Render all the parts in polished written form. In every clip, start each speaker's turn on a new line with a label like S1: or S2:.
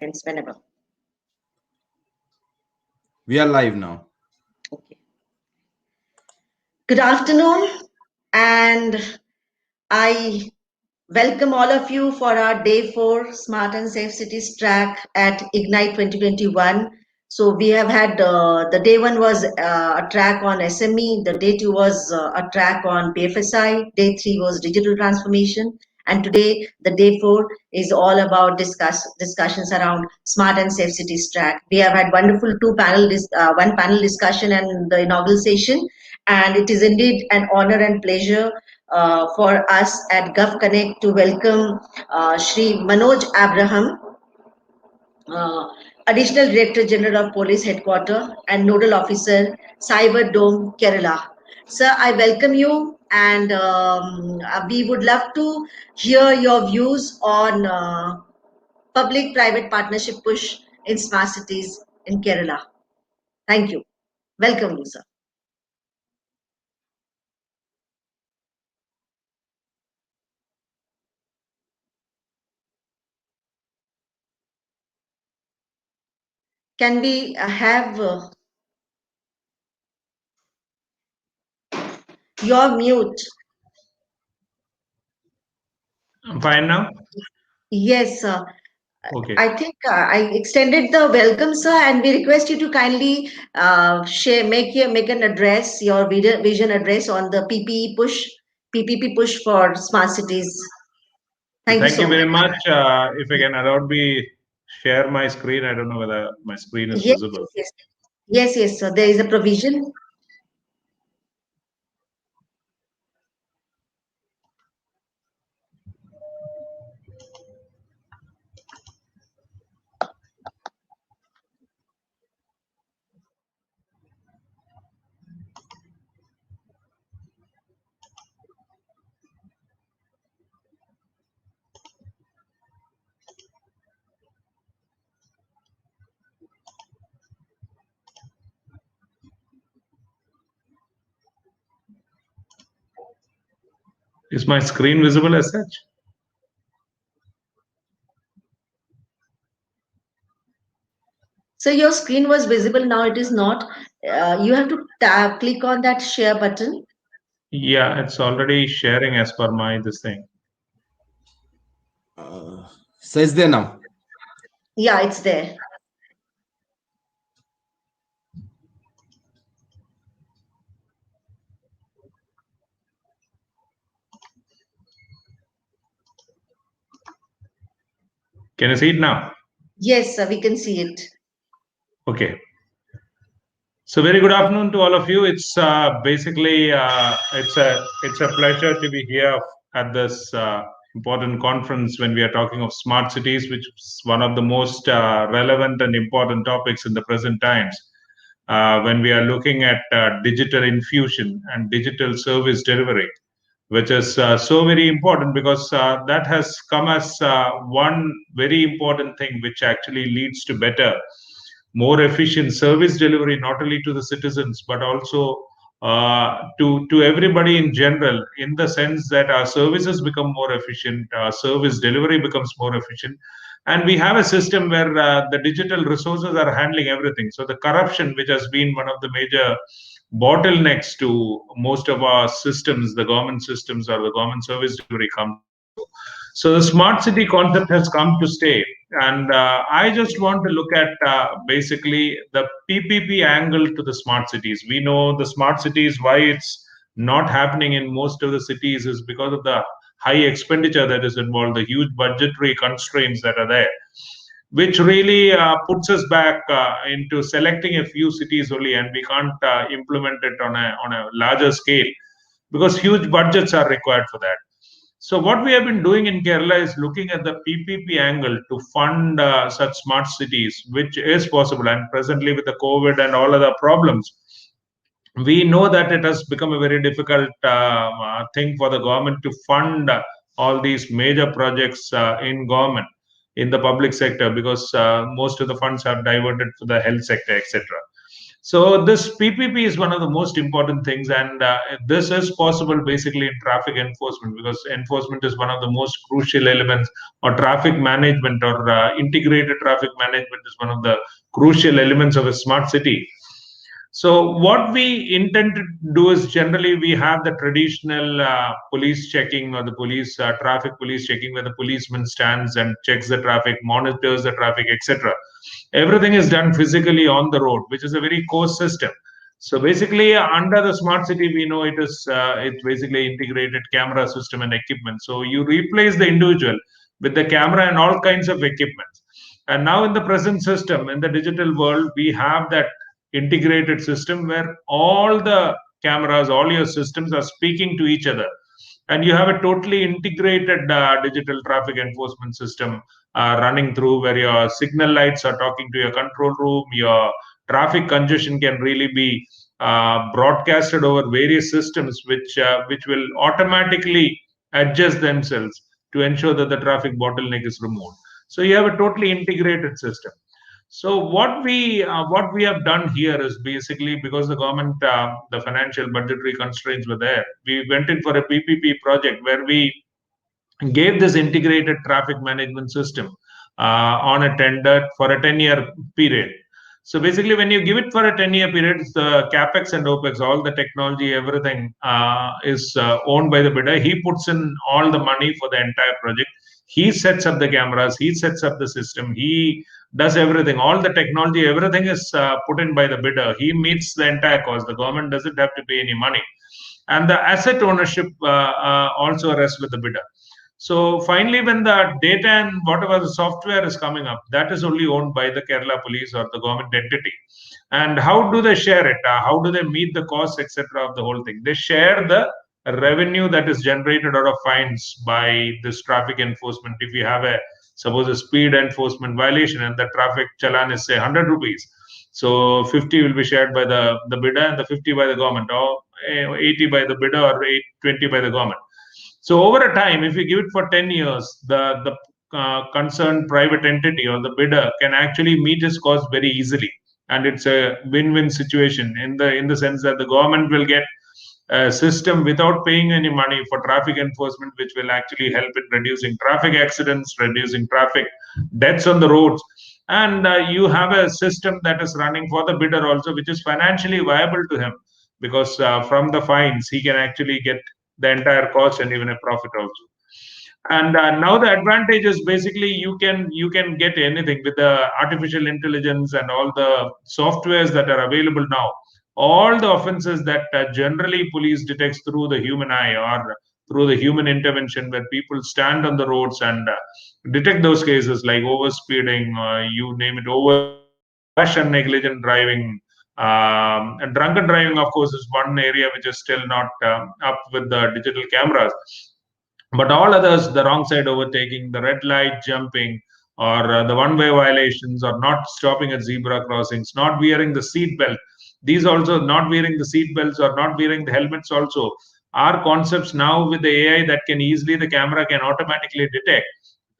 S1: Hence, whenever.
S2: We are live now.
S1: Okay. Good afternoon, and I welcome all of you for our day 4 Smart and Safe Cities track at Ignite 2021. So we have had the day 1 was a track on SME, the day 2 was a track on BFSI, day 3 was digital transformation, and today the day 4 is all about discussions around Smart and Safe Cities track. We have had wonderful one panel discussion and the inaugural session, and it is indeed an honor and pleasure for us at GovConnect to welcome Shri Manoj Abraham, uh, Additional Director General of Police Headquarters and Nodal Officer, Cyber Dome, Kerala. Sir, I welcome you, and we would love to hear your views on public-private partnership push in smart cities in Kerala. Thank you. Welcome you, sir. Can we have your mute?
S3: I'm fine now.
S1: Yes, sir.
S3: Okay.
S1: I think I extended the welcome, sir, and we request you to kindly make an address, your vision address on the PPP push for smart cities. Thank you
S3: Thank
S1: so
S3: you
S1: much.
S3: very much. If I can allow me share my screen, I don't know whether my screen is
S1: Yes,
S3: visible.
S1: yes, sir. There is a provision.
S3: Is my screen visible as such?
S1: So your screen was visible. Now it is not. You have to click on that share button.
S3: Yeah, it's already sharing as per my this thing.
S2: So is there now?
S1: Yeah, it's there.
S3: Can you see it now?
S1: Yes, sir, we can see it.
S3: Okay. So very good afternoon to all of you. It's basically it's a pleasure to be here at this important conference when we are talking of smart cities, which is one of the most relevant and important topics in the present times. When we are looking at digital infusion and digital service delivery, which is so very important because that has come as one very important thing which actually leads to better, more efficient service delivery, not only to the citizens but also to everybody in general, in the sense that our services become more efficient, our service delivery becomes more efficient, and we have a system where the digital resources are handling everything. So the corruption, which has been one of the major bottlenecks to most of our systems, the government systems or the government service delivery, comes to zero. So the smart city concept has come to stay, and I just want to look at basically the PPP angle to the smart cities. We know the smart cities, why it's not happening in most of the cities is because of the high expenditure that is involved, the huge budgetary constraints that are there, which really puts us back into selecting a few cities only, and we can't implement it on a larger scale because huge budgets are required for that. So what we have been doing in Kerala is looking at the PPP angle to fund such smart cities, which is possible. And presently, with the COVID and all other problems, we know that it has become a very difficult thing for the government to fund all these major projects in government, in the public sector, because most of the funds are diverted to the health sector, etc. So this PPP is one of the most important things, and this is possible basically in traffic enforcement, because enforcement is one of the most crucial elements, or traffic management or integrated traffic management is one of the crucial elements of a smart city. So what we intend to do is, generally we have the traditional police checking, or the police traffic police checking, where the policeman stands and checks the traffic, monitors the traffic, etc. Everything is done physically on the road, which is a very coarse system. So basically, under the smart city, we know it's basically integrated camera system and equipment. So you replace the individual with the camera and all kinds of equipment. And now in the present system, in the digital world, we have that integrated system where all the cameras, all your systems are speaking to each other. And you have a totally integrated digital traffic enforcement system running through, where your signal lights are talking to your control room. Your traffic congestion can really be broadcasted over various systems, which will automatically adjust themselves to ensure that the traffic bottleneck is removed. So you have a totally integrated system. So what we have done here is, basically, because the government, the financial budgetary constraints were there, we went in for a PPP project where we gave this integrated traffic management system on a tender for a 10-year period. So basically, when you give it for a 10-year period, the capex and opex, all the technology, everything is owned by the bidder. He puts in all the money for the entire project. He sets up the cameras. He sets up the system. He does everything. All the technology, everything is put in by the bidder. He meets the entire cost. The government doesn't have to pay any money, and the asset ownership also rests with the bidder. So finally, when the data and whatever the software is coming up, that is only owned by the Kerala police or the government entity. And how do they share it? How do they meet the costs, etc. of the whole thing? They share the revenue that is generated out of fines by this traffic enforcement. If you have suppose a speed enforcement violation and the traffic challan is say 100 rupees, so 50 will be shared by the bidder and the 50 by the government, or 80 by the bidder, or 20 by the government. So over a time, if you give it for 10 years, the concerned private entity or the bidder can actually meet his cost very easily, and it's a win-win situation in the sense that the government will get a system without paying any money for traffic enforcement, which will actually help in reducing traffic accidents, reducing traffic deaths on the roads. And you have a system that is running for the bidder also, which is financially viable to him, because from the fines he can actually get the entire cost and even a profit also. And now the advantage is, basically, you can get anything with the artificial intelligence and all the softwares that are available now. All the offenses that generally police detects through the human eye or through the human intervention, where people stand on the roads and detect those cases like overspeeding, you name it, over rash and negligent driving. And drunken driving, of course, is one area which is still not up with the digital cameras. But all others, the wrong side overtaking, the red light jumping, or the one-way violations, or not stopping at zebra crossings, not wearing the seat belt. These also, not wearing the seat belts or not wearing the helmets also, are concepts now with the AI that can easily, the camera can automatically detect,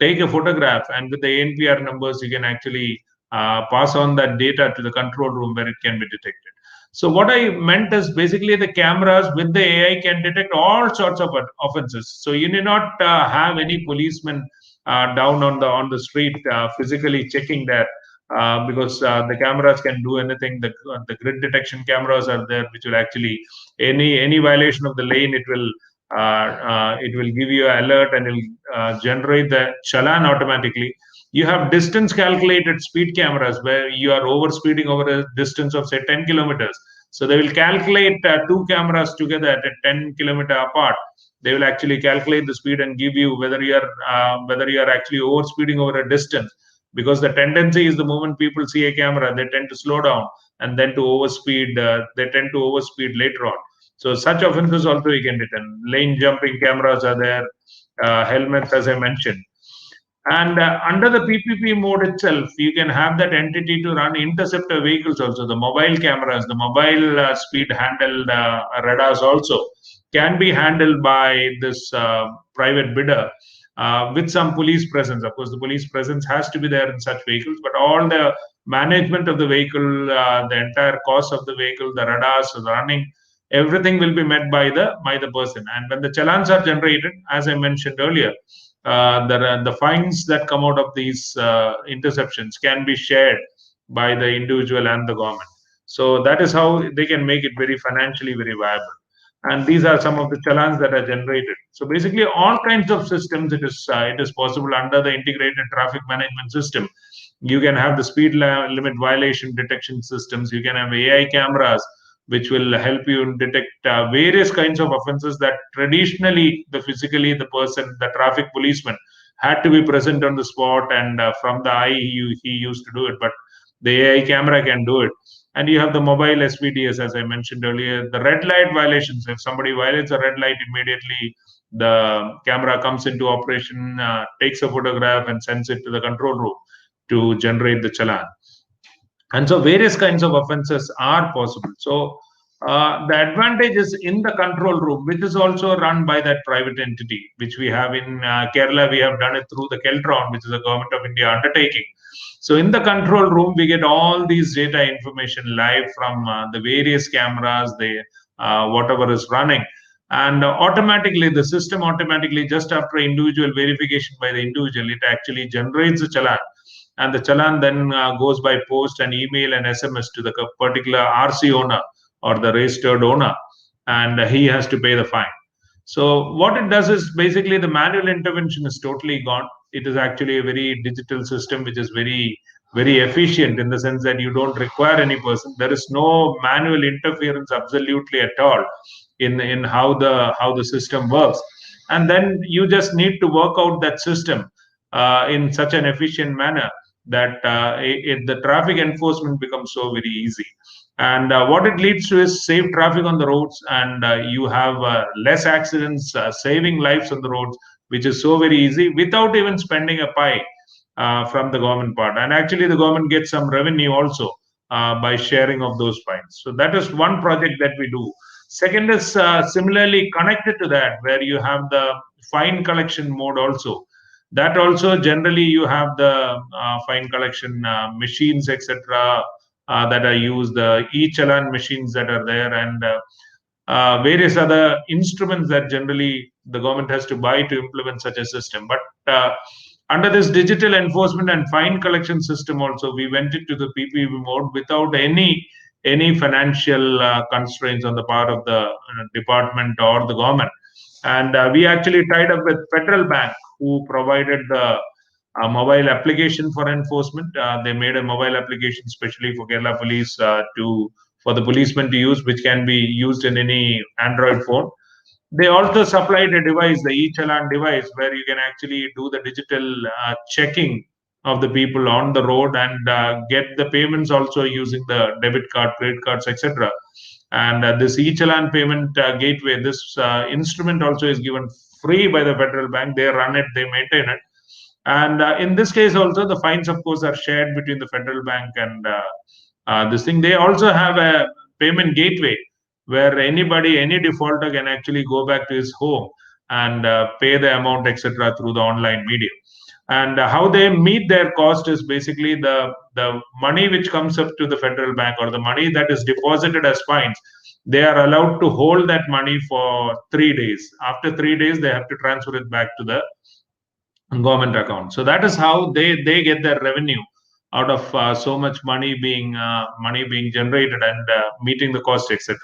S3: take a photograph, and with the ANPR numbers, you can actually pass on that data to the control room where it can be detected. So what I meant is, basically, the cameras with the AI can detect all sorts of offenses. So you need not have any policeman down on the street physically checking that, because the cameras can do anything. The grid detection cameras are there, which will actually, any violation of the lane, it will give you an alert, and it will generate the challan automatically. You have distance calculated speed cameras where you are over speeding over a distance of say 10 kilometers. So they will calculate two cameras together at a 10-kilometer apart. They will actually calculate the speed and give you whether you are actually over speeding over a distance. Because the tendency is, the moment people see a camera, they tend to slow down, and then to overspeed. They tend to overspeed later on. So such offenses also you can detect. Lane jumping cameras are there. Helmets, as I mentioned. And under the PPP mode itself, you can have that entity to run interceptor vehicles also. The mobile cameras, the mobile speed handled radars also can be handled by this private bidder. with some police presence. Of course, the police presence has to be there in such vehicles, but all the management of the vehicle, the entire cost of the vehicle, the radars, the running, everything will be met by the person. And when the challans are generated, as I mentioned earlier, the fines that come out of these interceptions can be shared by the individual and the government. So that is how they can make it very financially very viable. And these are some of the challans that are generated. So basically, all kinds of systems it is possible under the integrated traffic management system. You can have the speed limit violation detection systems. You can have AI cameras, which will help you detect various kinds of offenses that traditionally the person, the traffic policeman, had to be present on the spot, and from the eye he used to do it, but the AI camera can do it. And you have the mobile SVDs, as I mentioned earlier. The red light violations, if somebody violates a red light, immediately the camera comes into operation, takes a photograph and sends it to the control room to generate the challan. And so various kinds of offenses are possible. So the advantage is in the control room, which is also run by that private entity, which we have in Kerala. We have done it through the Keltron, which is a Government of India undertaking. So in the control room, we get all these data information live from the various cameras, whatever is running. And automatically, the system automatically, just after individual verification by the individual, it actually generates a challan. And the challan then goes by post and email and SMS to the particular RC owner or the registered owner, and he has to pay the fine. So what it does is basically the manual intervention is totally gone. It is actually a very digital system, which is very, very efficient in the sense that you don't require any person. There is no manual interference absolutely at all in how the system works. And then you just need to work out that system in such an efficient manner that the traffic enforcement becomes so very easy. And what it leads to is safe traffic on the roads, and you have less accidents, saving lives on the roads, which is so very easy without even spending a pie from the government part. And actually, the government gets some revenue also by sharing of those fines. So that is one project that we do. Second is similarly connected to that, where you have the fine collection mode also. That also generally you have the fine collection machines, etc., that are used, the e-challan machines that are there, and various other instruments that generally the government has to buy to implement such a system. But under this digital enforcement and fine collection system also, we went into the PPP mode without any financial constraints on the part of the department or the government. And we actually tied up with Federal Bank, who provided the mobile application for enforcement. They made a mobile application specially for Kerala Police for the policemen to use, which can be used in any Android phone. They also supplied a device, the e-challan device, where you can actually do the digital checking of the people on the road and get the payments also using the debit card, credit cards, etc. And this e-challan payment gateway, this instrument also is given free by the Federal Bank. They run it, they maintain it. And in this case also, the fines, of course, are shared between the Federal Bank and this thing. They also have a payment gateway where any defaulter can actually go back to his home and pay the amount, etc., through the online medium. And how they meet their cost is basically the money which comes up to the Federal Bank, or the money that is deposited as fines. They are allowed to hold that money for 3 days. After 3 days, they have to transfer it back to the government account. So that is how they get their revenue out of so much money being generated and meeting the cost, etc.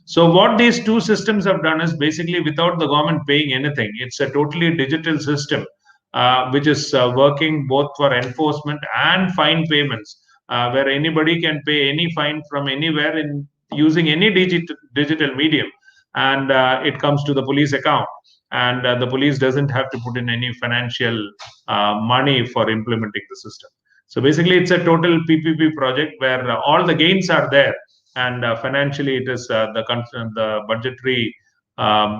S3: So what these two systems have done is basically, without the government paying anything, it's a totally digital system which is working both for enforcement and fine payments, where anybody can pay any fine from anywhere in using any digital medium, and it comes to the police account. And the police doesn't have to put in any financial money for implementing the system. So basically, it's a total PPP project where all the gains are there, and financially, it is the budgetary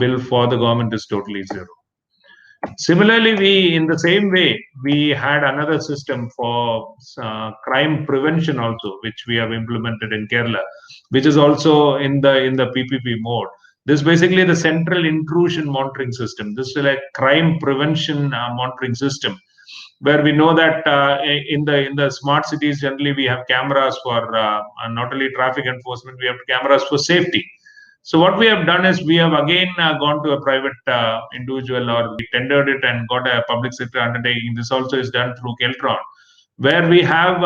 S3: bill for the government is totally zero. Similarly, in the same way, we had another system for crime prevention also, which we have implemented in Kerala, which is also in the PPP mode. This is basically the central intrusion monitoring system. This is a crime prevention monitoring system, where we know that in the smart cities generally we have cameras for not only traffic enforcement, we have cameras for safety. So what we have done is we have again gone to a private individual, or we tendered it and got a public sector undertaking. This also is done through Keltron, where we have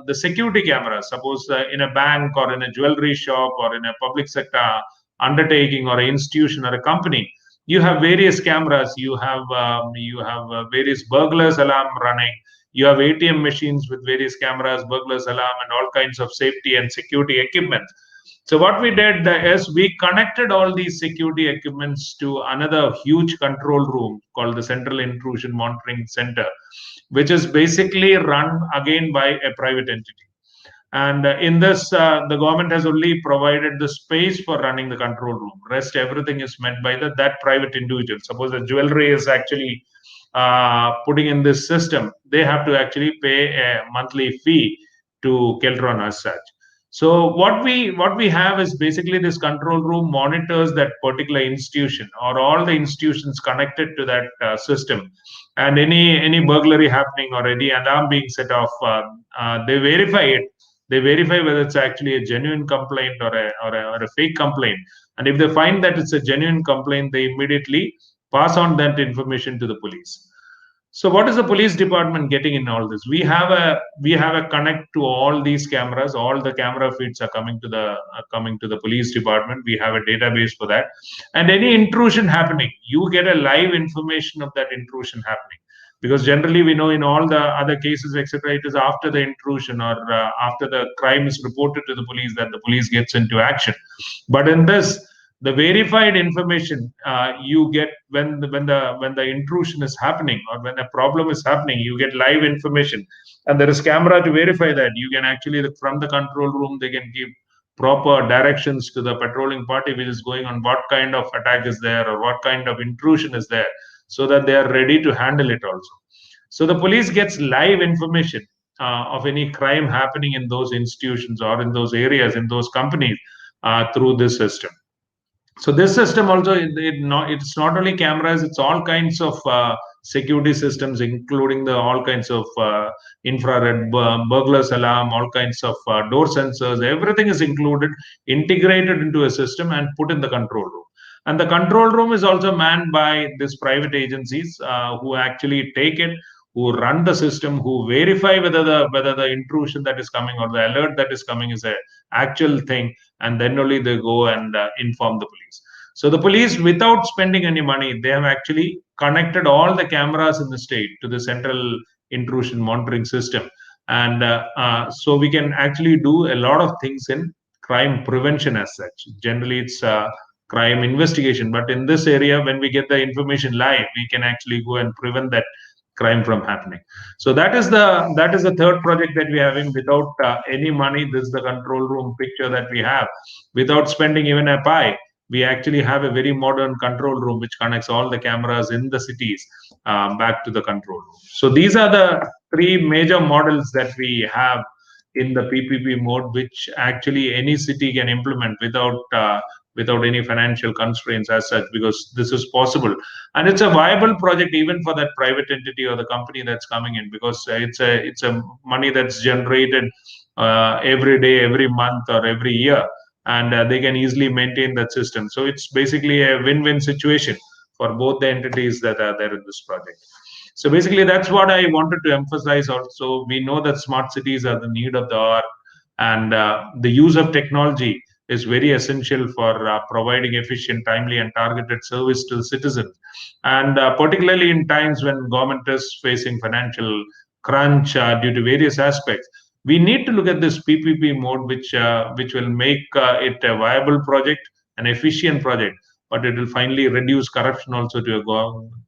S3: the security cameras. Suppose in a bank or in a jewelry shop or in a public sector undertaking or an institution or a company, you have various cameras. You have various burglars alarm running. You have ATM machines with various cameras, burglars alarm, and all kinds of safety and security equipment. So what we did is we connected all these security equipments to another huge control room called the Central Intrusion Monitoring Center, which is basically run again by a private entity. And in this, the government has only provided the space for running the control room. Rest everything is met by that private individual. Suppose a jewelry is actually putting in this system, they have to actually pay a monthly fee to Keltron as such. So what we have is basically this control room monitors that particular institution or all the institutions connected to that system, and any burglary happening or any alarm being set off, they verify it. They verify whether it's actually a genuine complaint or a fake complaint. And if they find that it's a genuine complaint, they immediately pass on that information to the police. So what is the police department getting in all this? We have a connect to all these cameras. All the camera feeds are coming to the police department. We have a database for that, and any intrusion happening, you get a live information of that intrusion happening. Because generally we know in all the other cases, etc., it is after the intrusion or after the crime is reported to the police that the police gets into action. But in this, the verified information you get when the intrusion is happening or when a problem is happening, you get live information, and there is camera to verify that. You can actually, from the control room, they can give proper directions to the patrolling party which is going on, what kind of attack is there or what kind of intrusion is there, so that they are ready to handle it also. So the police gets live information of any crime happening in those institutions or in those areas, in those companies, through this system. So this system also, it's not only cameras, it's all kinds of security systems, including the all kinds of infrared burglars alarm, all kinds of door sensors. Everything is included, integrated into a system and put in the control room. And the control room is also manned by these private agencies who actually take it, who run the system, who verify whether the intrusion that is coming or the alert that is coming is a actual thing, and then only they go and inform the police. So the police, without spending any money, they have actually connected all the cameras in the state to the central intrusion monitoring system, and so we can actually do a lot of things in crime prevention as such. Generally, it's crime investigation, but in this area, when we get the information live, we can actually go and prevent that crime from happening. So that is the third project that we're having without any money. This is the control room picture that we have. Without spending even a pie, we actually have a very modern control room which connects all the cameras in the cities back to the control room. So these are the three major models that we have in the PPP mode, which actually any city can implement without any financial constraints as such, because this is possible, and it's a viable project even for that private entity or the company that's coming in, because it's a money that's generated every day, every month, or every year, and they can easily maintain that system. So it's basically a win-win situation for both the entities that are there in this project. So basically, that's what I wanted to emphasize. Also, we know that smart cities are the need of the hour, and the use of technology is very essential for providing efficient, timely, and targeted service to the citizens. And particularly in times when government is facing financial crunch due to various aspects, we need to look at this PPP mode, which will make it a viable project, an efficient project, but it will finally reduce corruption also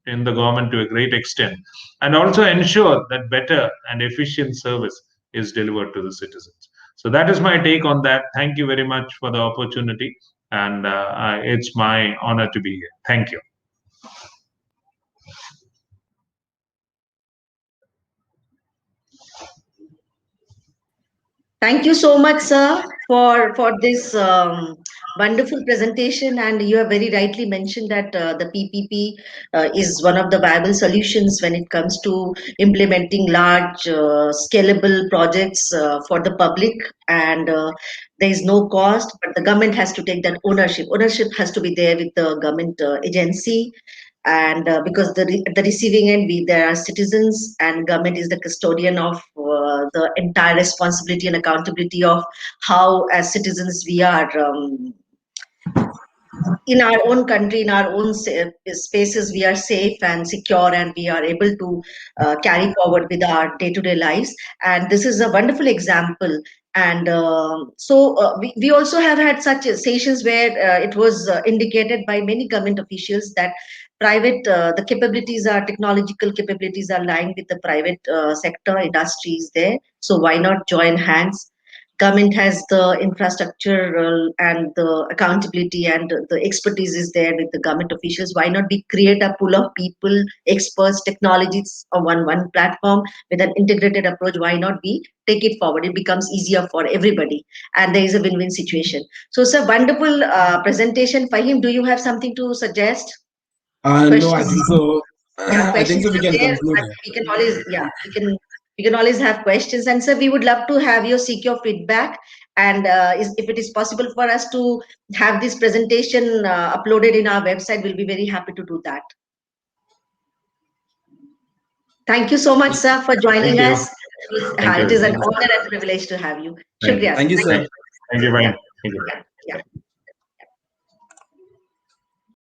S3: in the government to a great extent, and also ensure that better and efficient service is delivered to the citizens. So that is my take on that. Thank you very much for the opportunity, and it's my honor to be here. Thank you.
S1: Thank you so much, sir, for this Wonderful presentation, and you have very rightly mentioned that the PPP is one of the viable solutions when it comes to implementing large, scalable projects for the public, and there is no cost, but the government has to take that ownership. Ownership has to be there with the government agency, and because at the receiving end, there are citizens, and government is the custodian of the entire responsibility and accountability of how, as citizens, we are. In our own country, in our own spaces, we are safe and secure, and we are able to carry forward with our day-to-day lives. And this is a wonderful example. And we also have had such sessions where it was indicated by many government officials that the capabilities are technological capabilities are lying with the private sector industries there. So why not join hands? Government has the infrastructure and the accountability and the expertise is there with the government officials. Why not we create a pool of people, experts, technologies on one platform with an integrated approach? Why not we take it forward? It becomes easier for everybody, and there is a win-win situation. So, sir, wonderful presentation. Fahim, do you have something to suggest?
S2: No, I think
S1: Questions?
S2: so.
S1: Yeah,
S2: I think
S1: questions
S2: so. We
S1: are
S2: can
S1: there,
S2: conclude
S1: but
S2: here.
S1: we can always, yeah, we can always have questions. And sir, we would love to have your seek your feedback. And if it is possible for us to have this presentation uploaded in our website, we'll be very happy to do that. Thank you so much, sir, for
S3: Thank
S1: joining
S3: you.
S1: us.
S3: Thank
S1: It
S3: you.
S1: is an
S2: Thank you, sir.
S1: honor and privilege to have you.
S3: Thank you.
S1: Shukriya,
S2: Thank
S1: sir.
S2: you,
S1: Thank
S2: sir.
S1: you.
S3: Thank you,
S1: Yeah,
S3: Brian. Thank you.
S1: yeah, yeah.